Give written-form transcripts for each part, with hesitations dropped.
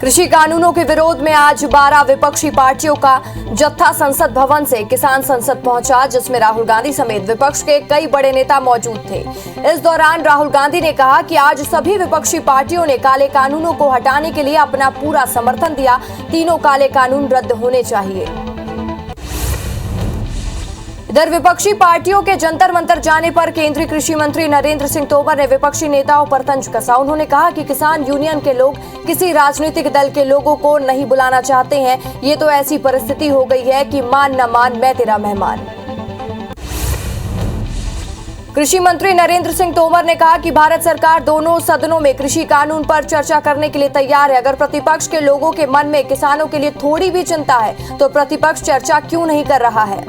कृषि कानूनों के विरोध में आज 12 विपक्षी पार्टियों का जत्था संसद भवन से किसान संसद पहुंचा, जिसमें राहुल गांधी समेत विपक्ष के कई बड़े नेता मौजूद थे। इस दौरान राहुल गांधी ने कहा कि आज सभी विपक्षी पार्टियों ने काले कानूनों को हटाने के लिए अपना पूरा समर्थन दिया। तीनों काले कानून रद्द होने चाहिए। इधर विपक्षी पार्टियों के जंतर मंतर जाने पर केंद्रीय कृषि मंत्री नरेंद्र सिंह तोमर ने विपक्षी नेताओं पर तंज कसा। उन्होंने कहा कि किसान यूनियन के लोग किसी राजनीतिक दल के लोगों को नहीं बुलाना चाहते हैं। ये तो ऐसी परिस्थिति हो गई है कि मान न मान मैं तेरा मेहमान। कृषि मंत्री नरेंद्र सिंह तोमर ने कहा कि भारत सरकार दोनों सदनों में कृषि कानून पर चर्चा करने के लिए तैयार है। अगर प्रतिपक्ष के लोगों के मन में किसानों के लिए थोड़ी भी चिंता है तो प्रतिपक्ष चर्चा क्यों नहीं कर रहा है।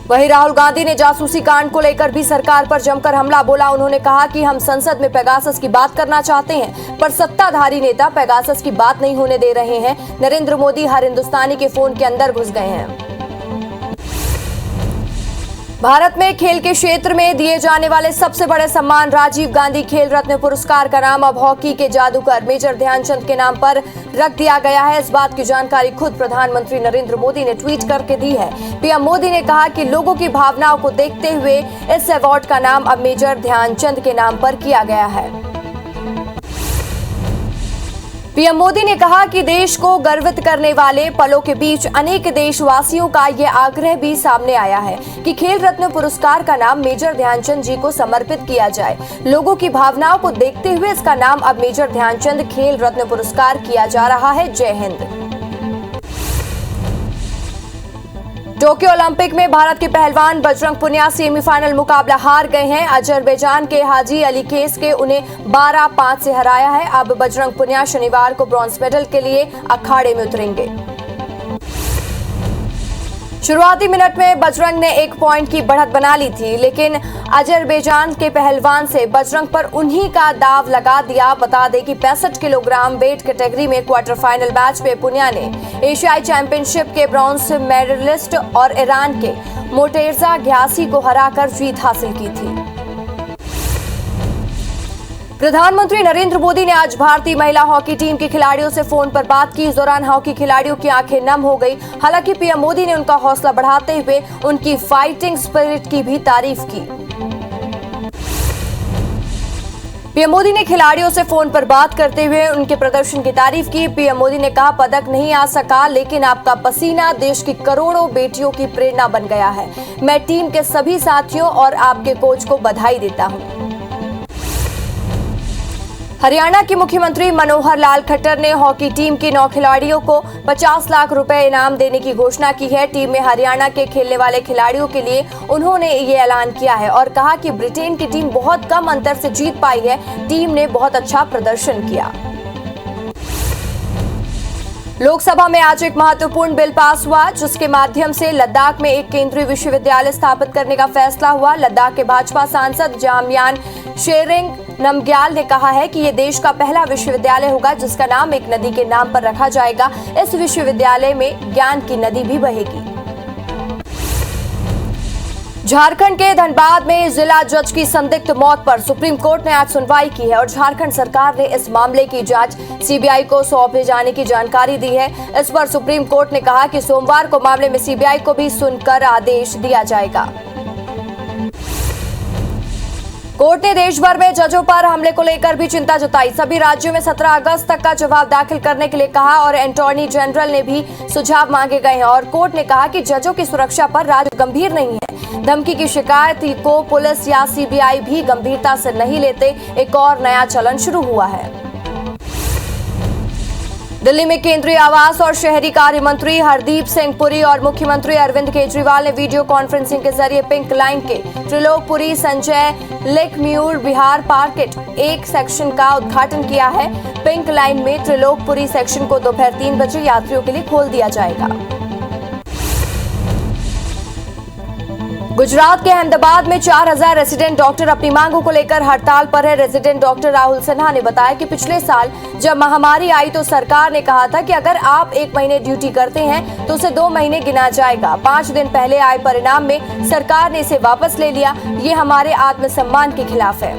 वहीं राहुल गांधी ने जासूसी कांड को लेकर भी सरकार पर जमकर हमला बोला। उन्होंने कहा कि हम संसद में पेगासस की बात करना चाहते हैं, पर सत्ताधारी नेता पेगासस की बात नहीं होने दे रहे हैं। नरेंद्र मोदी हर हिंदुस्तानी के फोन के अंदर घुस गए हैं। भारत में खेल के क्षेत्र में दिए जाने वाले सबसे बड़े सम्मान राजीव गांधी खेल रत्न पुरस्कार का नाम अब हॉकी के जादूगर मेजर ध्यानचंद के नाम पर रख दिया गया है। इस बात की जानकारी खुद प्रधानमंत्री नरेंद्र मोदी ने ट्वीट करके दी है। पीएम मोदी ने कहा कि लोगों की भावनाओं को देखते हुए इस अवार्ड का नाम अब मेजर ध्यानचंद के नाम पर किया गया है। पीएम मोदी ने कहा कि देश को गर्वित करने वाले पलों के बीच अनेक देशवासियों का ये आग्रह भी सामने आया है कि खेल रत्न पुरस्कार का नाम मेजर ध्यानचंद जी को समर्पित किया जाए। लोगों की भावनाओं को देखते हुए इसका नाम अब मेजर ध्यानचंद खेल रत्न पुरस्कार किया जा रहा है। जय हिंद। टोक्यो ओलंपिक में भारत के पहलवान बजरंग पुनिया सेमीफाइनल मुकाबला हार गए हैं। अजरबैजान के हाजी अली केस के उन्हें 12-5 से हराया है। अब बजरंग पुनिया शनिवार को ब्रॉन्ज मेडल के लिए अखाड़े में उतरेंगे। शुरुआती मिनट में बजरंग ने 1 पॉइंट की बढ़त बना ली थी, लेकिन अजरबैजान के पहलवान से बजरंग पर उन्हीं का दाव लगा दिया। बता दें कि 65 किलोग्राम वेट कैटेगरी में क्वार्टर फाइनल मैच में पुनिया ने एशियाई चैंपियनशिप के ब्रॉन्ज मेडलिस्ट और ईरान के मोटेर्जा घ्यासी को हराकर जीत हासिल की थी। प्रधानमंत्री नरेंद्र मोदी ने आज भारतीय महिला हॉकी टीम के खिलाड़ियों से फोन पर बात की। इस दौरान हॉकी खिलाड़ियों की आंखें नम हो गई। हालांकि पीएम मोदी ने उनका हौसला बढ़ाते हुए उनकी फाइटिंग स्पिरिट की भी तारीफ की। पीएम मोदी ने खिलाड़ियों से फोन पर बात करते हुए उनके प्रदर्शन की तारीफ की। पीएम मोदी ने कहा, पदक नहीं आ सका, लेकिन आपका पसीना देश की करोड़ों बेटियों की प्रेरणा बन गया है। मैं टीम के सभी साथियों और आपके कोच को बधाई देता हूं। हरियाणा के मुख्यमंत्री मनोहर लाल खट्टर ने हॉकी टीम के 9 खिलाड़ियों को 50 लाख रुपए इनाम देने की घोषणा की है। टीम में हरियाणा के खेलने वाले खिलाड़ियों के लिए उन्होंने ये ऐलान किया है और कहा कि ब्रिटेन की टीम बहुत कम अंतर से जीत पाई है। टीम ने बहुत अच्छा प्रदर्शन किया। लोकसभा में आज एक महत्वपूर्ण बिल पास हुआ, जिसके माध्यम से लद्दाख में एक केंद्रीय विश्वविद्यालय स्थापित करने का फैसला हुआ। लद्दाख के भाजपा सांसद जामयान शेरिंग नमग्याल ने कहा है कि ये देश का पहला विश्वविद्यालय होगा जिसका नाम एक नदी के नाम पर रखा जाएगा। इस विश्वविद्यालय में ज्ञान की नदी भी बहेगी। झारखंड के धनबाद में जिला जज की संदिग्ध मौत पर सुप्रीम कोर्ट ने आज सुनवाई की है और झारखंड सरकार ने इस मामले की जांच सीबीआई को सौंपे जाने की जानकारी दी है। इस पर सुप्रीम कोर्ट ने कहा कि सोमवार को मामले में सीबीआई को भी सुनकर आदेश दिया जाएगा। कोर्ट ने देश भर में जजों पर हमले को लेकर भी चिंता जताई। सभी राज्यों में 17 अगस्त तक का जवाब दाखिल करने के लिए कहा और अटॉर्नी जनरल ने भी सुझाव मांगे गए हैं और कोर्ट ने कहा कि जजों की सुरक्षा पर राज्य गंभीर नहीं है। धमकी की शिकायत को पुलिस या सीबीआई भी गंभीरता से नहीं लेते। एक और नया चलन शुरू हुआ है। दिल्ली में केंद्रीय आवास और शहरी कार्य मंत्री हरदीप सिंह पुरी और मुख्यमंत्री अरविंद केजरीवाल ने वीडियो कॉन्फ्रेंसिंग के जरिए पिंक लाइन के त्रिलोकपुरी संजय लेकम्यूर बिहार मार्केट 1 सेक्शन का उद्घाटन किया है। पिंक लाइन में त्रिलोकपुरी सेक्शन को दोपहर 3 बजे यात्रियों के लिए खोल दिया जाएगा। गुजरात के अहमदाबाद में 4000 रेजिडेंट डॉक्टर अपनी मांगों को लेकर हड़ताल पर है। रेजिडेंट डॉक्टर राहुल सिन्हा ने बताया कि पिछले साल जब महामारी आई तो सरकार ने कहा था कि अगर आप 1 महीने ड्यूटी करते हैं तो उसे 2 महीने गिना जाएगा। 5 दिन पहले आए परिणाम में सरकार ने इसे वापस ले लिया। ये हमारे आत्मसम्मान के खिलाफ है।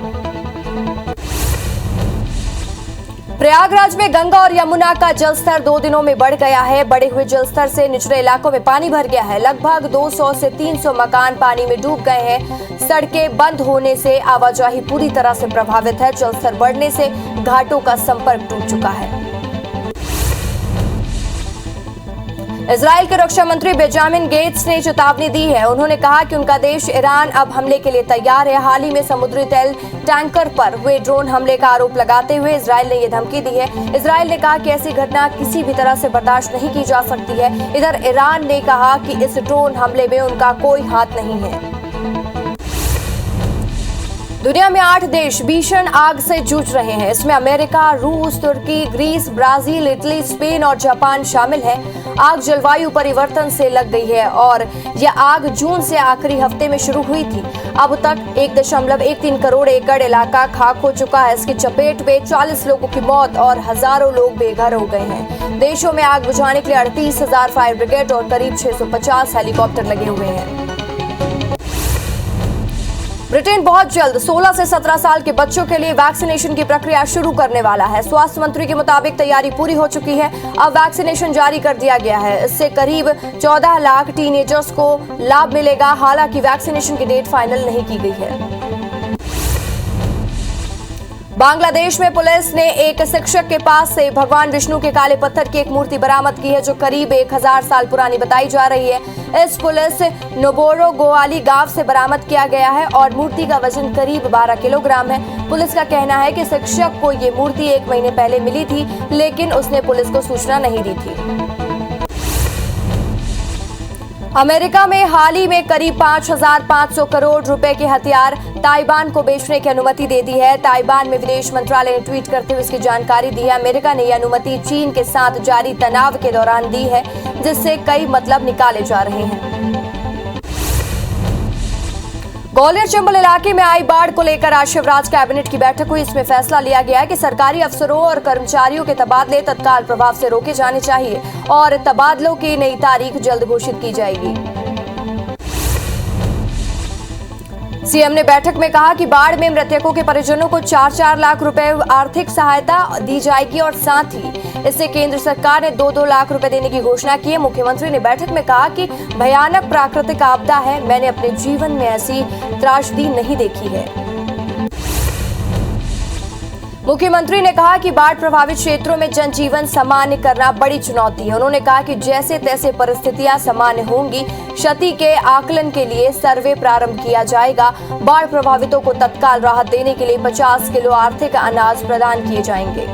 प्रयागराज में गंगा और यमुना का जलस्तर 2 दिनों में बढ़ गया है। बढ़े हुए जलस्तर से निचले इलाकों में पानी भर गया है। लगभग 200 से 300 मकान पानी में डूब गए हैं। सड़कें बंद होने से आवाजाही पूरी तरह से प्रभावित है। जलस्तर बढ़ने से घाटों का संपर्क टूट चुका है। इजराइल के रक्षा मंत्री बेंजामिन गेट्स ने चेतावनी दी है। उन्होंने कहा कि उनका देश ईरान अब हमले के लिए तैयार है। हाल ही में समुद्री तेल टैंकर पर हुए ड्रोन हमले का आरोप लगाते हुए इजराइल ने यह धमकी दी है। इजराइल ने कहा कि ऐसी घटना किसी भी तरह से बर्दाश्त नहीं की जा सकती है। इधर ईरान ने कहा कि इस ड्रोन हमले में उनका कोई हाथ नहीं है। दुनिया में 8 देश भीषण आग से जूझ रहे हैं। इसमें अमेरिका, रूस, तुर्की, ग्रीस, ब्राजील, इटली, स्पेन और जापान शामिल है। आग जलवायु परिवर्तन से लग गई है और यह आग जून से आखिरी हफ्ते में शुरू हुई थी। अब तक 1.13 करोड़ एकड़ इलाका खाक हो चुका है। इसकी चपेट में 40 लोगों की मौत और हजारों लोग बेघर हो गए हैं। देशों में आग बुझाने के लिए 38,000 फायर ब्रिगेड और करीब 650 हेलीकॉप्टर लगे हुए हैं। ब्रिटेन बहुत जल्द 16 से 17 साल के बच्चों के लिए वैक्सीनेशन की प्रक्रिया शुरू करने वाला है। स्वास्थ्य मंत्री के मुताबिक तैयारी पूरी हो चुकी है। अब वैक्सीनेशन जारी कर दिया गया है। इससे करीब 14 लाख टीनेजर्स को लाभ मिलेगा। हालांकि वैक्सीनेशन की डेट फाइनल नहीं की गई है। बांग्लादेश में पुलिस ने एक शिक्षक के पास से भगवान विष्णु के काले पत्थर की एक मूर्ति बरामद की है, जो करीब 1000 साल पुरानी बताई जा रही है। इस पुलिस नोबोरो गोवाली गांव से बरामद किया गया है और मूर्ति का वजन करीब 12 किलोग्राम है। पुलिस का कहना है कि शिक्षक को ये मूर्ति 1 महीने पहले मिली थी, लेकिन उसने पुलिस को सूचना नहीं दी थी। अमेरिका में हाल ही में करीब 5,500 करोड़ रुपए के हथियार ताइवान को बेचने की अनुमति दे दी है। ताइवान में विदेश मंत्रालय ने ट्वीट करते हुए इसकी जानकारी दी है। अमेरिका ने यह अनुमति चीन के साथ जारी तनाव के दौरान दी है, जिससे कई मतलब निकाले जा रहे हैं। ग्वालियर चंबल इलाके में आई बाढ़ को लेकर आज शिवराज कैबिनेट की बैठक हुई। इसमें फैसला लिया गया है कि सरकारी अफसरों और कर्मचारियों के तबादले तत्काल प्रभाव से रोके जाने चाहिए और तबादलों की नई तारीख जल्द घोषित की जाएगी। सीएम ने बैठक में कहा कि बाढ़ में मृतकों के परिजनों को 4-4 लाख रुपए आर्थिक सहायता दी जाएगी और साथ ही इससे केंद्र सरकार ने 2-2 लाख रुपए देने की घोषणा की है। मुख्यमंत्री ने बैठक में कहा कि भयानक प्राकृतिक आपदा है, मैंने अपने जीवन में ऐसी त्रासदी नहीं देखी है। मुख्यमंत्री ने कहा कि बाढ़ प्रभावित क्षेत्रों में जनजीवन सामान्य करना बड़ी चुनौती है। उन्होंने कहा कि जैसे तैसे परिस्थितियां सामान्य होंगी, क्षति के आकलन के लिए सर्वे प्रारंभ किया जाएगा। बाढ़ प्रभावितों को तत्काल राहत देने के लिए 50 किलो आर्थिक अनाज प्रदान किए जाएंगे।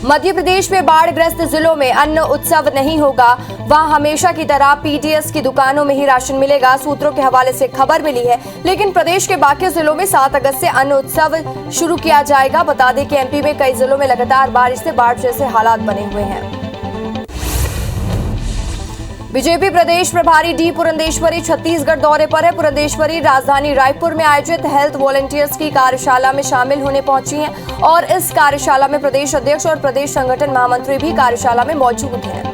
मध्य प्रदेश में बाढ़ग्रस्त जिलों में अन्न उत्सव नहीं होगा। वहां हमेशा की तरह पीडीएस की दुकानों में ही राशन मिलेगा। सूत्रों के हवाले से खबर मिली है, लेकिन प्रदेश के बाकी जिलों में 7 अगस्त से अन्न उत्सव शुरू किया जाएगा। बता दें कि एमपी में कई जिलों में लगातार बारिश से बाढ़ जैसे हालात बने हुए हैं। बीजेपी प्रदेश प्रभारी डी पुरंदेश्वरी छत्तीसगढ़ दौरे पर है। पुरंदेश्वरी राजधानी रायपुर में आयोजित हेल्थ वॉलंटियर्स की कार्यशाला में शामिल होने पहुंची हैं और इस कार्यशाला में प्रदेश अध्यक्ष और प्रदेश संगठन महामंत्री भी कार्यशाला में मौजूद हैं।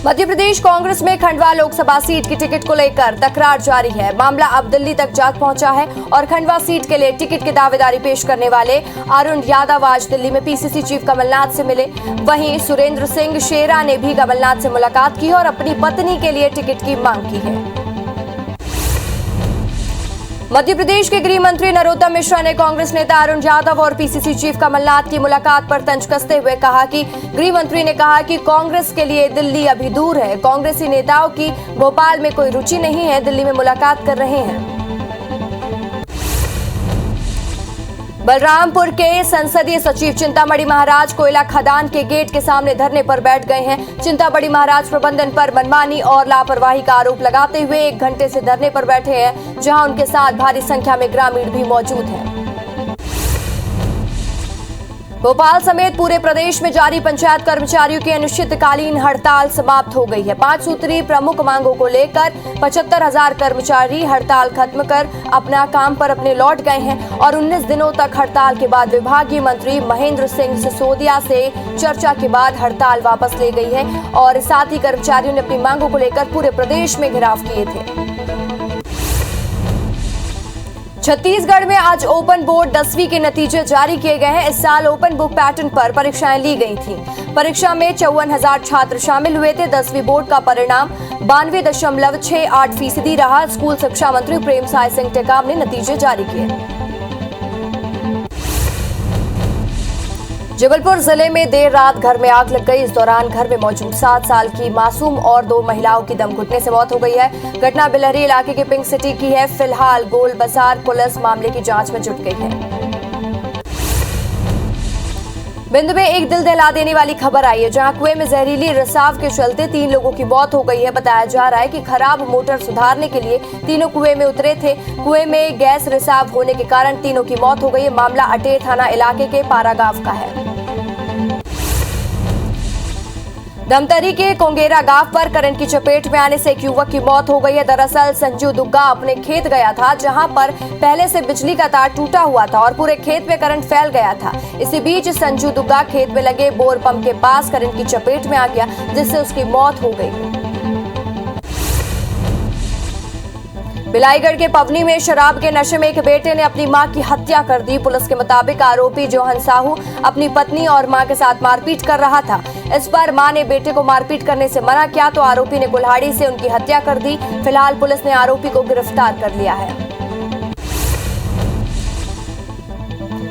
मध्य प्रदेश कांग्रेस में खंडवा लोकसभा सीट की टिकट को लेकर तकरार जारी है। मामला अब दिल्ली तक जा पहुंचा है और खंडवा सीट के लिए टिकट की दावेदारी पेश करने वाले अरुण यादव आज दिल्ली में पीसीसी चीफ कमलनाथ से मिले। वहीं सुरेंद्र सिंह शेरा ने भी कमलनाथ से मुलाकात की और अपनी पत्नी के लिए टिकट की मांग की है। मध्य प्रदेश के गृह मंत्री नरोत्तम मिश्रा ने कांग्रेस नेता अरुण यादव और पीसीसी चीफ कमलनाथ की मुलाकात पर तंज कसते हुए कहा कि गृह मंत्री ने कहा कि कांग्रेस के लिए दिल्ली अभी दूर है। कांग्रेसी नेताओं की भोपाल में कोई रुचि नहीं है, दिल्ली में मुलाकात कर रहे हैं। बलरामपुर के संसदीय सचिव चिंतामणि महाराज कोयला खदान के गेट के सामने धरने पर बैठ गए हैं। चिंतामणि महाराज प्रबंधन पर मनमानी और लापरवाही का आरोप लगाते हुए 1 घंटे से धरने पर बैठे हैं, जहां उनके साथ भारी संख्या में ग्रामीण भी मौजूद हैं। भोपाल समेत पूरे प्रदेश में जारी पंचायत कर्मचारियों की अनिश्चितकालीन हड़ताल समाप्त हो गई है। 5 सूत्री प्रमुख मांगों को लेकर 75,000 कर्मचारी हड़ताल खत्म कर अपना काम पर अपने लौट गए हैं और 19 दिनों तक हड़ताल के बाद विभागीय मंत्री महेंद्र सिंह सिसोदिया से चर्चा के बाद हड़ताल वापस ले गई है और साथ ही कर्मचारियों ने अपनी मांगों को लेकर पूरे प्रदेश में घेराव किए थे। छत्तीसगढ़ में आज ओपन बोर्ड 10वीं के नतीजे जारी किए गए हैं। इस साल ओपन बुक पैटर्न पर परीक्षाएं ली गई थीं। परीक्षा में 54,000 छात्र शामिल हुए थे। 10वीं बोर्ड का परिणाम 92.68% रहा। स्कूल शिक्षा मंत्री प्रेमसाय सिंह टेकाम ने नतीजे जारी किए। जबलपुर जिले में देर रात घर में आग लग गई। इस दौरान घर में मौजूद 7 साल की मासूम और 2 महिलाओं की दम घुटने से मौत हो गई है। घटना बिलहरी इलाके के पिंक सिटी की है। फिलहाल गोल बाजार पुलिस मामले की जांच में जुट गई है। बिंद में एक दिल दहला देने वाली खबर आई है, जहां कुएं में जहरीली रिसाव के चलते 3 लोगों की मौत हो गई है। बताया जा रहा है कि खराब मोटर सुधारने के लिए तीनों कुएं में उतरे थे। कुएं में गैस रिसाव होने के कारण तीनों की मौत हो गई है। मामला अटेर थाना इलाके के पारा गांव का है। धमतरी के कोंगेरा गांव पर करंट की चपेट में आने से एक युवक की मौत हो गई है। दरअसल संजू दुग्गा अपने खेत गया था, जहां पर पहले से बिजली का तार टूटा हुआ था और पूरे खेत में करंट फैल गया था। इसी बीच संजू दुग्गा खेत में लगे बोर पंप के पास करंट की चपेट में आ गया, जिससे उसकी मौत हो गई। बिलाईगढ़ के पवनी में शराब के नशे में एक बेटे ने अपनी मां की हत्या कर दी। पुलिस के मुताबिक आरोपी जोहन साहू अपनी पत्नी और मां के साथ मारपीट कर रहा था। इस पर मां ने बेटे को मारपीट करने से मना किया तो आरोपी ने कुल्हाड़ी से उनकी हत्या कर दी। फिलहाल पुलिस ने आरोपी को गिरफ्तार कर लिया है।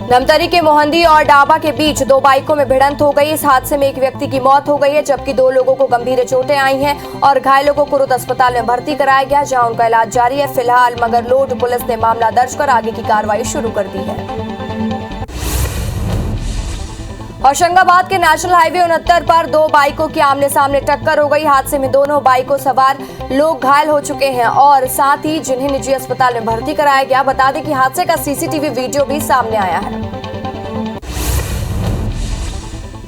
धमतरी के मोहंदी और डाबा के बीच 2 बाइकों में भिड़ंत हो गई। इस हादसे में एक व्यक्ति की मौत हो गई है, जबकि 2 लोगों को गंभीर चोटें आई हैं और घायलों को कुरुद अस्पताल में भर्ती कराया गया, जहां उनका इलाज जारी है। फिलहाल मगरलोड पुलिस ने मामला दर्ज कर आगे की कार्रवाई शुरू कर दी है। होशंगाबाद के नेशनल हाईवे 69 पर 2 बाइकों की आमने सामने टक्कर हो गई। हादसे में दोनों बाइकों सवार लोग घायल हो चुके हैं और साथ ही जिन्हें निजी अस्पताल में भर्ती कराया गया। बता दें कि हादसे का सीसीटीवी वीडियो भी सामने आया है।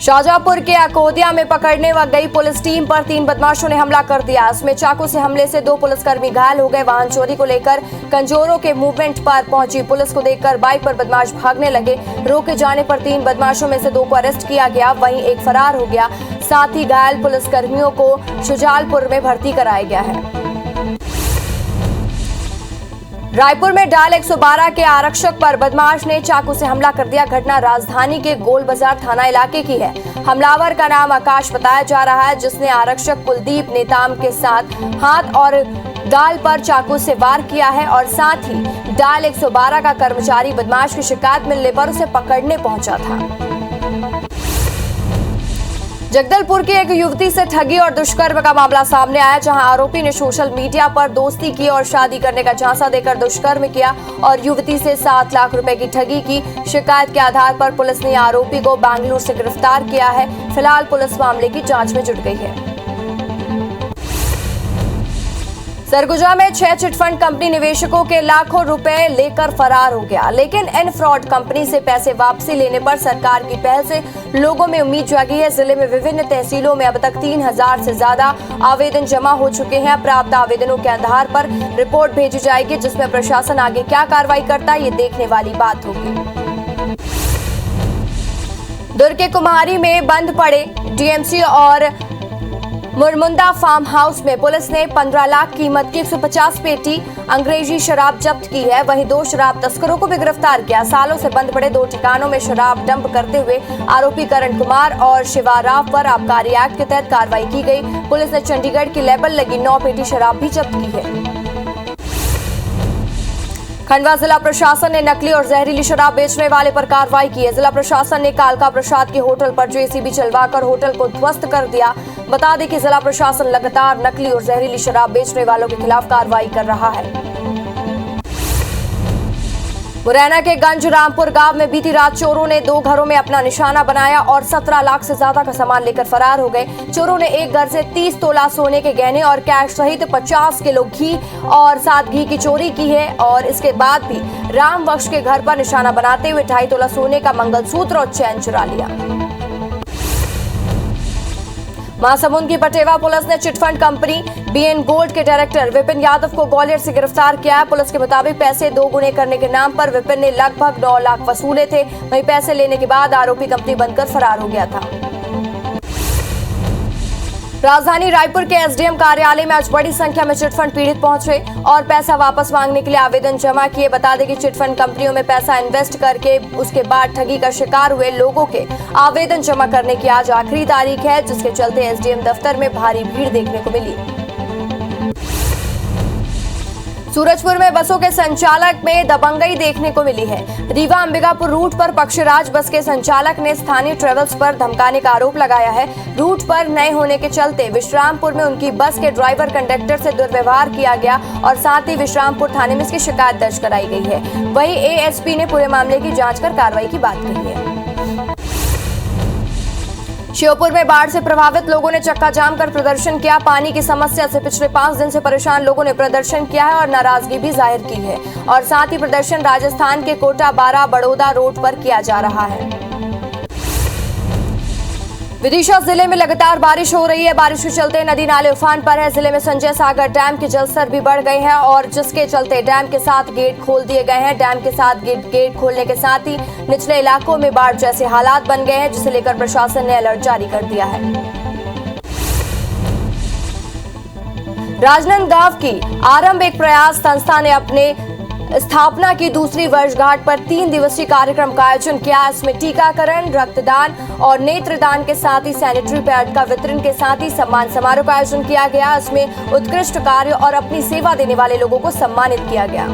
शाहजहांपुर के अकोदिया में पकड़ने गई पुलिस टीम पर 3 बदमाशों ने हमला कर दिया। इसमें चाकू से हमले से 2 पुलिसकर्मी घायल हो गए। वाहन चोरी को लेकर कंजोरों के मूवमेंट पर पहुंची पुलिस को देखकर बाइक पर बदमाश भागने लगे। रोके जाने पर 3 बदमाशों में से 2 को अरेस्ट किया गया, वहीं एक फरार हो गया। साथ ही घायल पुलिसकर्मियों को शुजालपुर में भर्ती कराया गया है। रायपुर में डायल 112 के आरक्षक पर बदमाश ने चाकू से हमला कर दिया। घटना राजधानी के गोल बाजार थाना इलाके की है। हमलावर का नाम आकाश बताया जा रहा है, जिसने आरक्षक कुलदीप नेताम के साथ हाथ और गाल पर चाकू से वार किया है और साथ ही डायल 112 का कर्मचारी बदमाश की शिकायत मिलने पर उसे पकड़ने पहुंचा था। जगदलपुर की एक युवती से ठगी और दुष्कर्म का मामला सामने आया, जहां आरोपी ने सोशल मीडिया पर दोस्ती की और शादी करने का झांसा देकर दुष्कर्म किया और युवती से 7 लाख रुपए की ठगी की। शिकायत के आधार पर पुलिस ने आरोपी को बेंगलुरु से गिरफ्तार किया है। फिलहाल पुलिस मामले की जांच में जुट गई है। सरगुजा में 6 चिटफंड कंपनी निवेशकों के लाखों रुपए लेकर फरार हो गया, लेकिन इन फ्रॉड कंपनी से पैसे वापसी लेने पर सरकार की पहल से लोगों में उम्मीद जागी है। जिले में विभिन्न तहसीलों में अब तक 3000 से ज्यादा आवेदन जमा हो चुके हैं। प्राप्त आवेदनों के आधार पर रिपोर्ट भेजी जाएगी, जिसमें प्रशासन आगे क्या कार्रवाई करता है, ये देखने वाली बात होगी। दुर्ग के कुम्हारी में बंद पड़े डीएमसी और मुरमुंदा फार्म हाउस में पुलिस ने 15 लाख कीमत की 150 पेटी अंग्रेजी शराब जब्त की है। वहीं 2 शराब तस्करों को भी गिरफ्तार किया। सालों से बंद पड़े 2 ठिकानों में शराब डंप करते हुए आरोपी करण कुमार और शिवा राव पर आबकारी एक्ट के तहत कार्रवाई की गई। पुलिस ने चंडीगढ़ की लेबल लगी 9 पेटी शराब भी जब्त की है। खंडवा जिला प्रशासन ने नकली और जहरीली शराब बेचने वाले पर कार्रवाई की है। जिला प्रशासन ने कालका प्रसाद के होटल पर जेसीबी चलवाकर होटल को ध्वस्त कर दिया। बता दें कि जिला प्रशासन लगातार नकली और जहरीली शराब बेचने वालों के खिलाफ कार्रवाई कर रहा है। मुरैना के गंज रामपुर गांव में बीती रात चोरों ने 2 घरों में अपना निशाना बनाया और 17 लाख से ज्यादा का सामान लेकर फरार हो गए। चोरों ने एक घर से 30 तोला सोने के गहने और कैश सहित 50 किलो घी और 7 घी की चोरी की है और इसके बाद भी राम बख्श के घर पर निशाना बनाते हुए 2.5 तोला सोने का मंगलसूत्र और चैन चुरा लिया। महासमुंद की पटेवा पुलिस ने चिटफंड कंपनी बीएन गोल्ड के डायरेक्टर विपिन यादव को ग्वालियर से गिरफ्तार किया है। पुलिस के मुताबिक पैसे 2 गुने करने के नाम पर विपिन ने लगभग 9 लाख वसूले थे। वहीं पैसे लेने के बाद आरोपी कंपनी बंद कर फरार हो गया था। राजधानी रायपुर के एसडीएम कार्यालय में आज बड़ी संख्या में चिटफंड पीड़ित पहुंचे और पैसा वापस मांगने के लिए आवेदन जमा किए। बता दें कि चिटफंड कंपनियों में पैसा इन्वेस्ट करके उसके बाद ठगी का शिकार हुए लोगों के आवेदन जमा करने की आज आखिरी तारीख है, जिसके चलते एसडीएम दफ्तर में भारी भीड़ देखने को मिली। सूरजपुर में बसों के संचालक में दबंगई देखने को मिली है। रीवा अंबिकापुर रूट पर पक्षराज बस के संचालक ने स्थानीय ट्रेवल्स पर धमकाने का आरोप लगाया है। रूट पर नए होने के चलते विश्रामपुर में उनकी बस के ड्राइवर कंडक्टर से दुर्व्यवहार किया गया और साथ ही विश्रामपुर थाने में इसकी शिकायत दर्ज कराई गई है। वहीं एएसपी ने पूरे मामले की जांच कर कार्रवाई की बात कही है। श्योपुर में बाढ़ से प्रभावित लोगों ने चक्का जाम कर प्रदर्शन किया। पानी की समस्या से पिछले 5 दिन से परेशान लोगों ने प्रदर्शन किया है और नाराजगी भी जाहिर की है और साथ ही प्रदर्शन राजस्थान के कोटा बारा बड़ौदा रोड पर किया जा रहा है। विदिशा जिले में लगातार बारिश हो रही है। बारिश के चलते नदी नाले उफान पर है। जिले में संजय सागर डैम के जलस्तर भी बढ़ गए हैं और जिसके चलते डैम के साथ गेट खोल दिए गए हैं। डैम के साथ गेट खोलने के साथ ही निचले इलाकों में बाढ़ जैसे हालात बन गए हैं, जिसे लेकर प्रशासन ने अलर्ट जारी कर दिया है। राजनांदगांव की आरंभ एक प्रयास संस्था ने अपने स्थापना की दूसरी वर्षगांठ पर 3 दिवसीय कार्यक्रम का आयोजन किया। इसमें टीकाकरण, रक्तदान और नेत्रदान के साथ ही सैनिटरी पैड का वितरण के साथ ही सम्मान समारोह का आयोजन किया गया। इसमें उत्कृष्ट कार्य और अपनी सेवा देने वाले लोगों को सम्मानित किया गया।